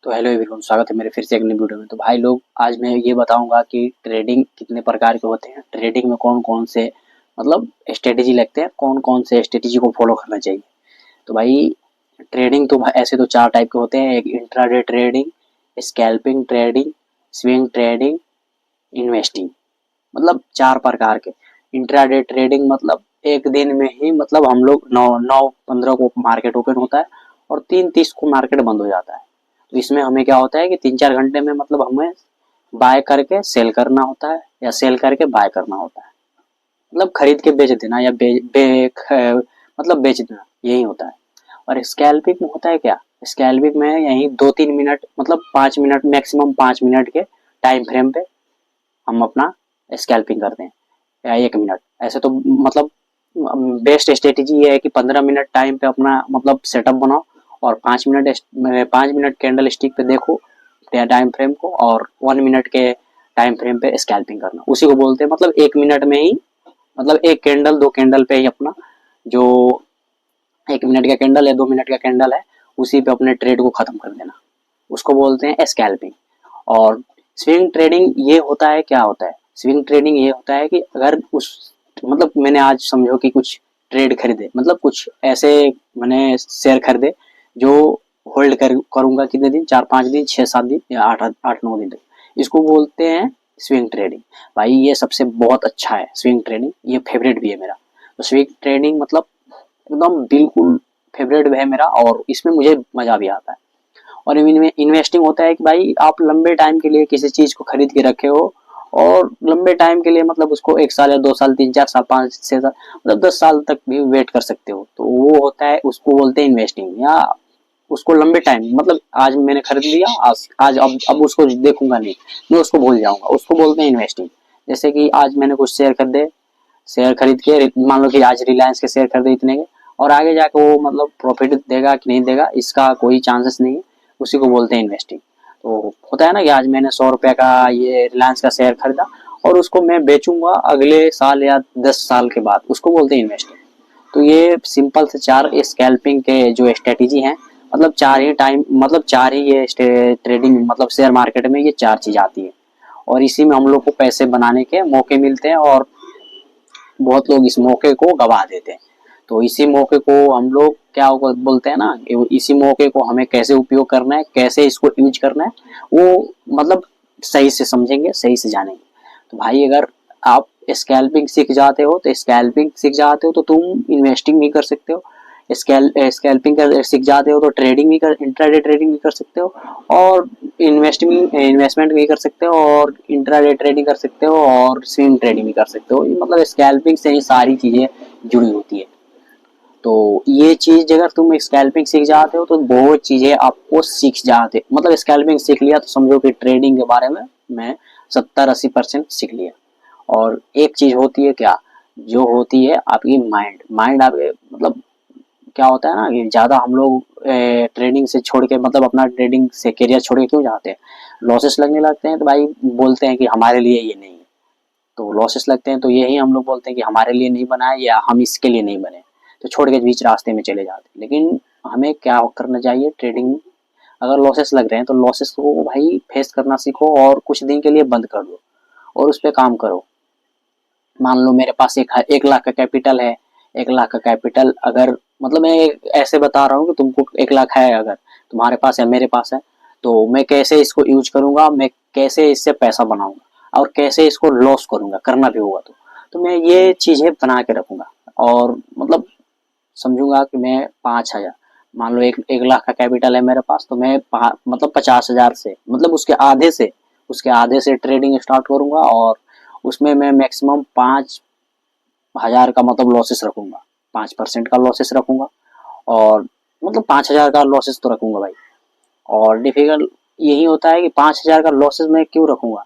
तो hello everyone, स्वागत है मेरे फिर से एक नई वीडियो में। तो भाई लोग, आज मैं ये बताऊंगा कि ट्रेडिंग कितने प्रकार के होते हैं, ट्रेडिंग में कौन कौन से मतलब स्ट्रेटेजी लगते हैं, कौन कौन से स्ट्रेटेजी को फॉलो करना चाहिए। तो भाई ट्रेडिंग तो ऐसे तो चार टाइप के होते हैं। एक intraday trading, scalping trading, swing trading, investing, मतलब चार प्रकार के। इंट्राडे ट्रेडिंग मतलब एक दिन में ही मतलब हम लोग 9:15 को मार्केट ओपन होता है और 3:30 को मार्केट बंद हो जाता है। तो इसमें हमें क्या होता है कि 3-4 घंटे में मतलब हमें बाय करके सेल करना होता है या सेल करके बाय करना होता है। मतलब खरीद के बेच देना या मतलब बेच देना, यही होता है। और स्कैल्पिंग में होता है क्या? स्कैल्पिंग में यही 2-3 मिनट मतलब 5 मिनट, मैक्सिमम 5 मिनट के टाइम फ्रेम पे हम अपना स्कैल्पिंग करते हैं या 1 मिनट। ऐसे तो मतलब बेस्ट स्ट्रेटेजी ये है कि 15 मिनट टाइम पे अपना मतलब सेटअप बनाओ और 5 मिनट कैंडल स्टिक पे देखो टाइम फ्रेम को, और 1 मिनट के टाइम फ्रेम पे स्कैल्पिंग करना। उसी को बोलते हैं मतलब 1 मिनट में ही मतलब एक कैंडल 2 कैंडल पे ही अपना जो 1 मिनट का कैंडल है 2 मिनट का कैंडल है उसी पे अपने ट्रेड को खत्म कर देना, उसको बोलते हैं स्कैल्पिंग। और स्विंग ट्रेडिंग ये होता है, क्या होता है स्विंग ट्रेडिंग? ये होता है कि अगर उस मतलब मैंने आज समझो कि कुछ ट्रेड खरीदे, मतलब कुछ ऐसे मैंने शेयर खरीदे जो होल्ड करूंगा कितने दिन, 4-5 दिन, 6-7 दिन या 8-9 दिन तक, इसको बोलते हैं स्विंग ट्रेडिंग। भाई ये सबसे बहुत अच्छा है स्विंग ट्रेडिंग, ये फेवरेट भी है मेरा। तो स्विंग ट्रेडिंग मतलब एकदम बिल्कुल फेवरेट है मेरा और इसमें मुझे मजा भी आता है। और इन्वेस्टिंग होता है कि भाई आप लंबे टाइम के लिए किसी चीज को खरीद के रखे हो और लंबे टाइम के लिए मतलब उसको 1 साल या 2 साल, 3-4 साल, 5-6 साल, मतलब 10 साल तक भी वेट कर सकते हो। तो वो होता है, उसको बोलते हैं इन्वेस्टिंग। या उसको लंबे टाइम मतलब आज मैंने खरीद लिया, आज अब उसको देखूंगा नहीं, मैं उसको भूल जाऊंगा, उसको बोलते हैं इन्वेस्टिंग। जैसे कि आज मैंने कुछ शेयर खरीद के मान लो कि आज रिलायंस के शेयर खरीदे इतने के, और आगे जाके वो मतलब प्रॉफिट देगा कि नहीं देगा इसका कोई चांसेस नहीं है, उसी को बोलते हैं इन्वेस्टिंग। तो होता है ना कि आज मैंने 100 रुपए का ये रिलायंस का शेयर खरीदा और उसको मैं बेचूंगा अगले साल या 10 साल के बाद, उसको बोलते हैं इन्वेस्टिंग। तो ये सिंपल से चार स्कैल्पिंग के जो स्ट्रेटेजी हैं, मतलब चार ही ये ट्रेडिंग मतलब शेयर मार्केट में ये चार चीज आती है और इसी में हम लोग को पैसे बनाने के मौके मिलते हैं और बहुत लोग इस मौके को गवा देते हैं। तो इसी मौके को हम लोग क्या बोलते हैं ना, इसी मौके को हमें कैसे उपयोग करना है, कैसे इसको यूज करना है, वो मतलब सही से समझेंगे, सही से जानेंगे। तो भाई अगर आप स्कैल्पिंग सीख जाते हो तो तुम इन्वेस्टिंग भी कर सकते हो। स्कैल्पिंग कर सीख जाते हो तो ट्रेडिंग भी कर इंट्राडे ट्रेडिंग भी कर सकते हो और इन्वेस्टमेंट भी कर सकते हो और इंट्राडे ट्रेडिंग कर सकते हो और स्विंग ट्रेडिंग भी कर सकते हो। मतलब स्कैल्पिंग से ही सारी चीजें जुड़ी होती है। तो ये चीज अगर तुम स्कैल्पिंग सीख जाते हो तो बहुत चीजें आपको सीख जाते, मतलब स्कैल्पिंग सीख लिया तो समझो कि ट्रेडिंग के बारे में मैं 70-80% सीख लिया। और एक चीज होती है क्या, जो होती है आपकी माइंड आपके मतलब क्या होता है ना कि ज्यादा हम लोग ट्रेडिंग से छोड़ के मतलब अपना ट्रेडिंग से करियर छोड़ के क्यों जाते हैं? लॉसेस लगने लगते हैं तो भाई बोलते हैं कि हमारे लिए ये नहीं है। तो लॉसेस लगते हैं तो यही हम लोग बोलते हैं कि हमारे लिए नहीं बना है या हम इसके लिए नहीं बने, तो छोड़ के बीच रास्ते में चले जाते हैं। लेकिन हमें क्या करना चाहिए ट्रेडिंग में, अगर लॉसेस लग रहे हैं तो लॉसेस को भाई फेस करना सीखो और कुछ दिन के लिए बंद कर दो और उस पर काम करो। मान लो मेरे पास 1 लाख का कैपिटल है, 1 लाख का कैपिटल अगर मतलब मैं ऐसे बता रहा हूँ कि तुमको 1 लाख है, अगर तुम्हारे पास है मेरे पास है, तो मैं कैसे इसको यूज करूंगा, मैं कैसे इससे पैसा बनाऊंगा और कैसे इसको लॉस करूंगा, करना भी होगा तो मैं ये चीजें बना के रखूंगा। और मतलब समझूंगा कि मैं 5,000, मान लो 1 लाख का कैपिटल है मेरे पास, तो मैं मतलब 50,000 से मतलब उसके आधे से ट्रेडिंग स्टार्ट करूंगा और उसमें मैं मैक्सिमम 5,000 का मतलब लॉसेस रखूंगा, 5% का लॉसेस रखूंगा। और मतलब 5,000 का लॉसेस तो रखूंगा भाई। और डिफिकल्ट यही होता है कि 5,000 का लॉसेस मैं क्यों रखूंगा,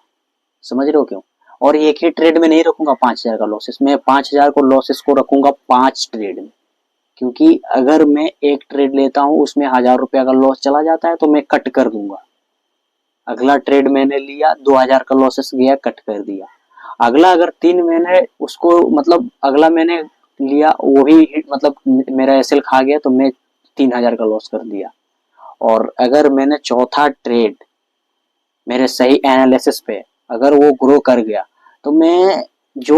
समझ रहे हो क्यों? और एक ही ट्रेड में नहीं रखूंगा 5,000 का लॉसेस, मैं 5,000 को लॉसेस को रखूंगा 5 ट्रेड में। क्योंकि अगर मैं एक ट्रेड लेता हूँ उसमें 1,000 रुपया का लॉस चला जाता है तो मैं कट कर दूंगा। अगला ट्रेड मैंने लिया 2,000 का लॉसेस गया, कट कर दिया। अगला अगर 3 महीने उसको मतलब अगला मैंने लिया वो भी मतलब मेरा एसएल खा गया तो मैं 3,000 का लॉस कर दिया। और अगर मैंने चौथा ट्रेड मेरे सही एनालिसिस पे अगर वो ग्रो कर गया तो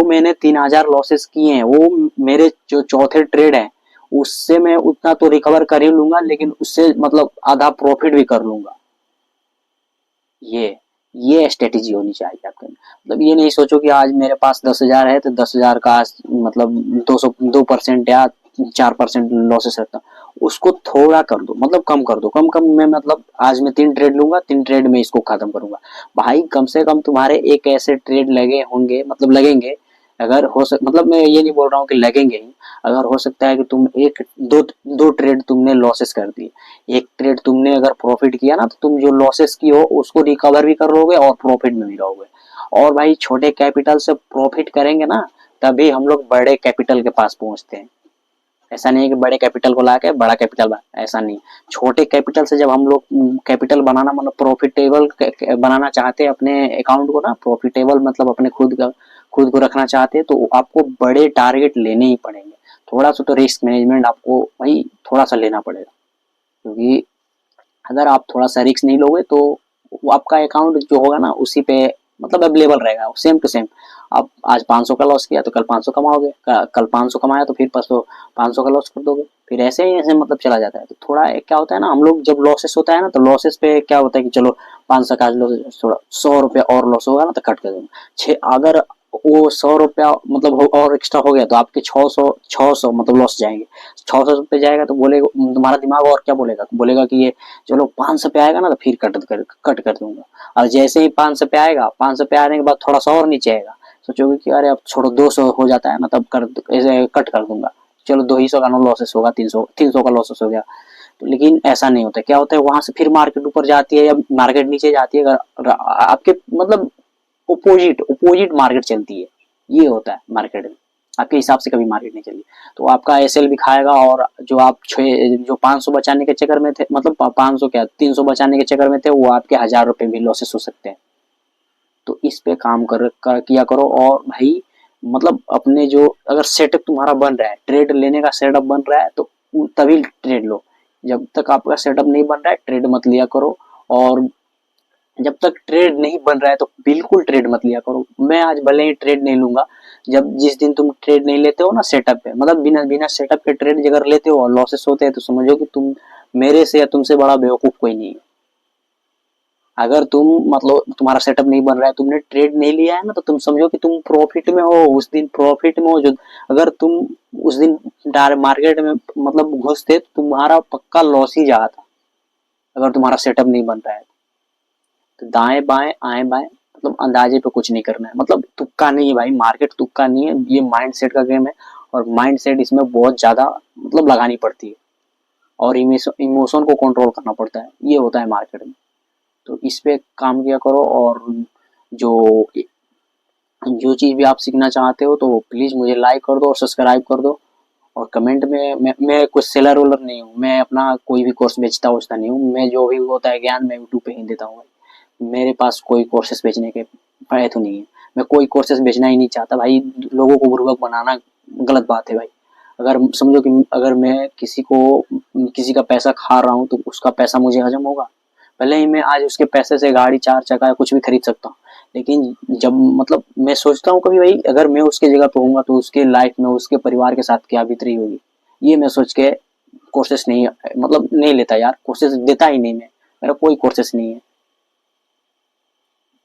मैंने 3000 लॉसेस किए हैं वो मेरे जो चौथे ट्रेड है उससे मैं उतना तो रिकवर कर ही लूंगा, लेकिन उससे मतलब आधा प्रॉफिट भी कर लूंगा। ये ये स्ट्रेटेजी होनी चाहिए आपके। मतलब ये नहीं सोचो कि आज मेरे पास 10,000 है तो 10,000 का मतलब 2% या 4% लॉसेस रहता, उसको थोड़ा कर दो, मतलब कम कर दो, कम कम में मतलब आज मैं 3 ट्रेड लूंगा, 3 ट्रेड में इसको खत्म करूंगा। भाई कम से कम तुम्हारे एक ऐसे ट्रेड लगे होंगे, मतलब लगेंगे, अगर हो सक मतलब मैं ये नहीं बोल रहा हूँ कि लगेंगे ही, अगर हो सकता है कि तुम एक दो दो ट्रेड तुमने लॉसेस कर दिए, एक ट्रेड तुमने अगर प्रॉफिट किया ना तो तुम जो लॉसेस की हो उसको रिकवर भी कर लोगे और प्रॉफिट में भी रहोगे। और भाई छोटे कैपिटल से प्रॉफिट करेंगे ना तभी हम लोग बड़े कैपिटल के पास पहुंचते हैं। ऐसा नहीं है कि बड़े कैपिटल को लाके बड़ा कैपिटल ऐसा नहीं, छोटे कैपिटल से जब हम लोग कैपिटल बनाना मतलब प्रॉफिटेबल बनाना चाहते हैं अपने अकाउंट को ना, प्रॉफिटेबल मतलब अपने खुद को रखना चाहते हैं तो आपको बड़े टारगेट लेने ही पड़ेंगे। थोड़ा सा तो रिस्क मैनेजमेंट आपको भाई थोड़ा सा लेना पड़ेगा, क्योंकि अगर आप थोड़ा सा रिस्क नहीं लोगे तो वो आपका अकाउंट जो होगा ना उसी पे मतलब अवेलेबल रहेगा सेम टू सेम। आप आज 500 का लॉस किया तो कल 500 कमाओगे, कल 500 कमाया तो फिर परसों 500 का लॉस कर दोगे, फिर ऐसे ही ऐसे मतलब चला जाता है। तो थोड़ा क्या होता है ना, हम लोग जब लॉसेस होता है ना तो लॉसेस पे क्या होता है कि चलो 500 का लॉस, थोड़ा 100 रुपया और लॉस होगा ना तो कट कर दूंगा। अगर वो 100 रुपया मतलब और एक्स्ट्रा हो गया तो आपके 600 मतलब लॉस जाएंगे। 600 पे जाएगा तो बोलेगा तुम्हारा दिमाग और क्या बोलेगा, बोलेगा कि ये चलो 500 पे आएगा ना तो फिर कट कर दूंगा। और जैसे ही 500 पे आएगा, 500 पे आने के बाद थोड़ा सा और नीचे आएगा, सोचोगे कि अरे अब छोड़ो 200 हो जाता है ना तब ऐसे कट कर दूंगा, चलो 200 का नो लॉसेस होगा, 300 का लॉसेस हो गया। तो लेकिन ऐसा नहीं होता, क्या होता है वहां से फिर मार्केट ऊपर जाती है या मार्केट नीचे जाती है, अगर आपके मतलब ओपोजिट मार्केट चलती है, ये होता है मार्केट में, आपके हिसाब से कभी मार्केट नहीं चली तो आपका एसएल भी खाएगा। और जो आप जो 500 बचाने के चक्कर में थे, मतलब 500 क्या 300 बचाने के चक्कर में थे, वो आपके 1000 रुपए भी लॉसेस हो सकते हैं। तो इस पे काम किया करो। और भाई मतलब अपने जो अगर सेटअप तुम्हारा बन रहा है, ट्रेड लेने का सेटअप बन रहा है तो तभी ट्रेड लो, जब तक आपका सेटअप नहीं बन रहा है ट्रेड मत लिया करो। और जब तक ट्रेड नहीं बन रहा है तो बिल्कुल ट्रेड मत लिया करो। मैं आज भले ही ट्रेड नहीं लूंगा, जब जिस दिन तुम ट्रेड नहीं लेते हो ना सेटअप पे, मतलब बिना बिना सेटअप के ट्रेड अगर लेते हो और लॉसेस होते हैं तो समझो कि तुम मेरे से या तुमसे बड़ा बेवकूफ कोई नहीं है। अगर तुम मतलब तुम्हारा सेटअप नहीं बन रहा है, तुमने ट्रेड नहीं लिया है ना तो तुम समझो कि तुम प्रॉफिट में हो, उस दिन प्रॉफिट में हो। जो अगर तुम उस दिन मार्केट में मतलब घुसते तो तुम्हारा पक्का लॉस ही जाता, अगर तुम्हारा सेटअप नहीं बन रहा है। तो दाएं बाएं आए बाएं मतलब अंदाजे पे कुछ नहीं करना है, मतलब तुक्का नहीं है भाई, मार्केट तुक्का नहीं है, ये माइंड सेट का गेम है। और माइंड सेट इसमें बहुत ज्यादा मतलब लगानी पड़ती है और इमोशन को कंट्रोल करना पड़ता है, ये होता है मार्केट में। तो इस पे काम किया करो। और जो जो चीज भी आप सीखना चाहते हो तो प्लीज मुझे लाइक कर दो और सब्सक्राइब कर दो। और कमेंट में मैं कुछ सेलर वोलर नहीं हूँ, मैं अपना कोई भी कोर्स बेचता उचता नहीं हूँ, मैं जो भी होता है ज्ञान मैं यूट्यूब पे ही देता हूँ। मेरे पास कोई कोर्सेस बेचने के पैसे तो नहीं है, मैं कोई कोर्सेस बेचना ही नहीं चाहता भाई, लोगों को बुर्बक बनाना गलत बात है भाई। अगर समझो कि अगर मैं किसी का पैसा खा रहा हूँ तो उसका पैसा मुझे हजम होगा, भले ही मैं आज उसके पैसे से गाड़ी 4 चक्का या कुछ भी खरीद सकता हूँ, लेकिन जब मतलब मैं सोचता हूँ कभी भाई अगर मैं उसके जगह पे होऊंगा तो उसके लाइफ में उसके परिवार के साथ क्या बीत रही होगी, ये मैं सोच के कोर्सेस नहीं मतलब नहीं लेता यार, कोर्सेस देता ही नहीं मैं, मेरा कोई कोर्सेस नहीं है।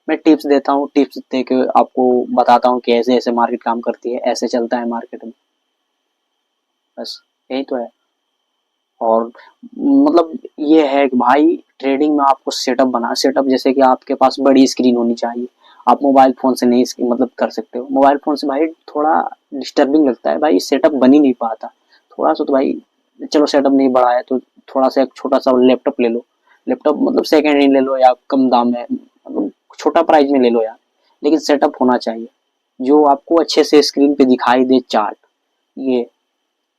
मैं टिप्स देता हूँ, टिप्स दे के आपको बताता हूँ कि ऐसे ऐसे मार्केट काम करती है, ऐसे चलता है मार्केट में, बस यही तो है। और मतलब ये है कि भाई ट्रेडिंग में आपको सेटअप जैसे कि आपके पास बड़ी स्क्रीन होनी चाहिए, आप मोबाइल फोन से नहीं मतलब कर सकते हो, मोबाइल फोन से भाई थोड़ा डिस्टर्बिंग लगता है भाई, सेटअप बन ही नहीं पाता थोड़ा सा। तो भाई चलो सेटअप नहीं बढ़ा है तो थोड़ा सा एक छोटा सा लैपटॉप ले लो, लैपटॉप मतलब सेकेंड हैंड ले लो या कम दाम में मतलब छोटा प्राइस में ले लो यार, लेकिन सेटअप होना चाहिए जो आपको अच्छे से स्क्रीन पे दिखाई दे चार्ट। ये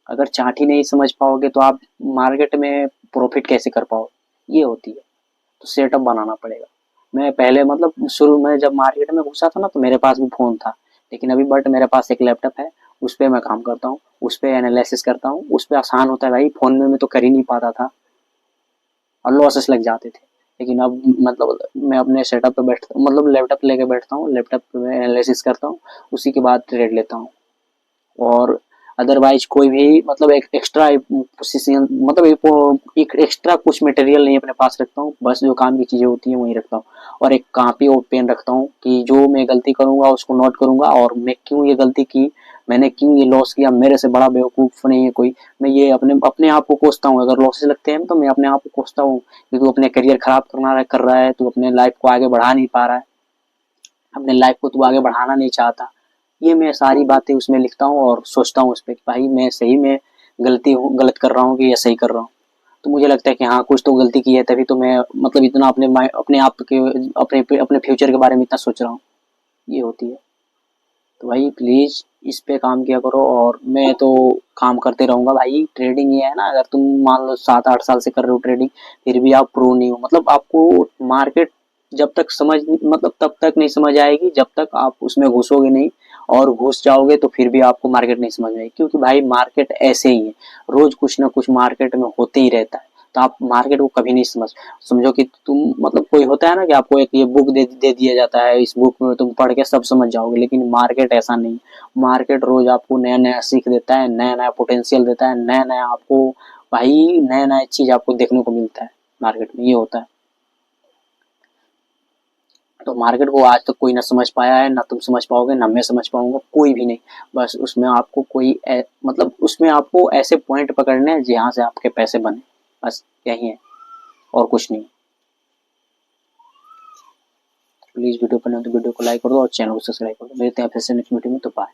अगर चार्ट ही नहीं समझ पाओगे तो आप मार्केट में प्रॉफिट कैसे कर पाओगे, ये होती है। तो सेटअप बनाना पड़ेगा। मैं पहले मतलब शुरू में जब मार्केट में घुसा था ना तो मेरे पास भी फोन था, लेकिन अभी बट मेरे पास एक लैपटॉप है, उस पर मैं काम करता हूँ, उस पर एनालिसिस करता हूँ, उस पर आसान होता है भाई, फोन में मैं तो कर ही नहीं पाता था। और लॉसेस लग जाते थे। लेकिन अब मतलब मैं अपने सेटअप पे बैठता हूँ, मतलब लैपटॉप लेके बैठता हूँ, लैपटॉप पे मैं एनालिसिस करता हूँ, उसी के बाद ट्रेड लेता हूँ। और अदरवाइज कोई भी मतलब एक एक्स्ट्रा पोजीशन मतलब एक एक्स्ट्रा कुछ मटेरियल नहीं अपने पास रखता हूँ, बस जो काम की चीज़ें होती हैं वही रखता हूँ। और एक कॉपी और पेन रखता हूँ कि जो मैं गलती करूँगा उसको नोट करूँगा, और मैं क्यों ये गलती की, मैंने क्यों ये लॉस किया, मेरे से बड़ा बेवकूफ़ नहीं है कोई। मैं ये अपने अपने आप को कोसता हूँ, अगर लॉसेस लगते हैं तो मैं अपने आप को कोसता हूँ कि तू अपने करियर खराब कर रहा है, तू अपने लाइफ को आगे बढ़ा नहीं पा रहा है, अपने लाइफ को तू आगे बढ़ाना नहीं चाहता। ये मैं सारी बातें उसमें लिखता हूँ और सोचता हूँ उस पे कि भाई मैं सही में गलत कर रहा हूँ कि या सही कर रहा हूँ। तो मुझे लगता है कि हाँ कुछ तो गलती की है, तभी तो मैं मतलब इतना अपने आप के अपने फ्यूचर के बारे में इतना सोच रहा हूँ। ये होती है। तो भाई प्लीज इस पे काम किया करो, और मैं तो काम करते रहूंगा भाई। ट्रेडिंग ये है ना, अगर तुम मान लो 7-8 साल से कर रहे हो ट्रेडिंग, फिर भी आप प्रो नहीं हो, मतलब आपको मार्केट जब तक समझ मतलब तब तक नहीं समझ आएगी जब तक आप उसमें घुसोगे नहीं, और घुस जाओगे तो फिर भी आपको मार्केट नहीं समझ में आएगी, क्योंकि भाई मार्केट ऐसे ही है, रोज कुछ ना कुछ मार्केट में होते ही रहता है। तो आप मार्केट को कभी नहीं समझो कि तुम मतलब कोई होता है ना कि आपको एक ये बुक दे दिया जाता है, इस बुक में तुम पढ़ के सब समझ जाओगे, लेकिन मार्केट ऐसा नहीं। मार्केट रोज आपको नया नया सीख देता है, नया नया पोटेंशियल देता है, नया नया आपको भाई नया नया चीज आपको देखने को मिलता है मार्केट में। ये होता है। तो मार्केट को आज तक कोई ना समझ पाया है, ना तुम समझ पाओगे, ना मैं समझ पाऊंगा, कोई भी नहीं। बस उसमें आपको मतलब उसमें आपको ऐसे पॉइंट पकड़ने हैं जहाँ से आपके पैसे बने, बस यही है और कुछ नहीं। प्लीज वीडियो पसंद है तो वीडियो को लाइक कर दो और चैनल को सब्सक्राइब कर दो। मिलते हैं फिर से नेक्स्ट वीडियो में, तो बाय।